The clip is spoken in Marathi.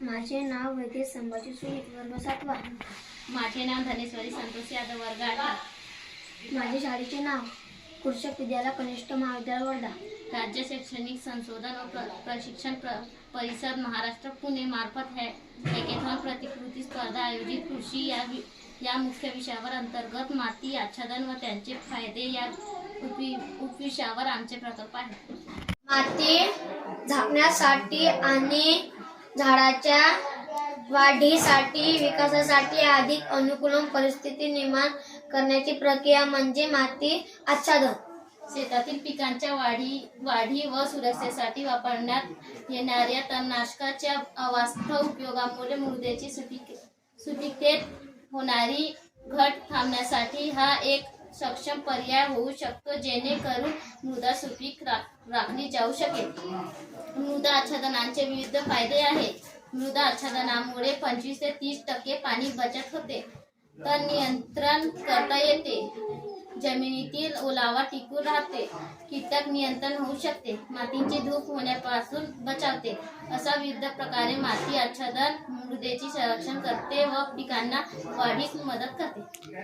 माझे नाव वैद्य संभाजी सुमित, वर्ग 7वा। माझे नाव धनेश्वरी संतोष यादव, वर्ग 8। माझे शाळेचे नाव कृषक विद्यालय कनिष्ठ महाविद्यालय वर्धा। राज्य शैक्षणिक संशोधन व प्रशिक्षण परिषद महाराष्ट्र पुणे मार्फत हॅकेथॉन प्रतिकृती स्पर्धा आयोजित कृषी या मुख्य विषयावर अंतर्गत माती आच्छादन व त्यांचे फायदे या उपविषयावर आमचे प्रकल्प आहे। माती झाकण्यासाठी आणि झाडाच्या वाढीसाठी विकासासाठी अधिक अनुकूल परिस्थिती निर्माण करण्याची प्रक्रिया म्हणजे माती आच्छादन। शेतातील पिकांच्या वाढी व सुरक्षेसाठी वापरण्यात येणाऱ्या तणनाशकाच्या अवास्तव उपयोगामुळे मृदेची सुपीकतेत होणारी घट थांबण्यासाठी हा एक सक्षम पर्याय होऊ शकतो, जेणेकरून मृदा सुपीक राखली जाऊ शकेल। मृदा आच्छादनाचे विविध फायदे आहेत। मृदा आच्छादनामुळे 25 ते 30% पाणी बचत होते, तण नियंत्रण करता येते, जमिनीतील ओलावा टिकून राहते, कीटक नियंत्रण होऊ शकते, मातीची धूप होण्यापासून बचावते। अशा विविध प्रकारे माती आच्छादन मृदेचे संरक्षण करते व पिकांना वाढीस मदत करते।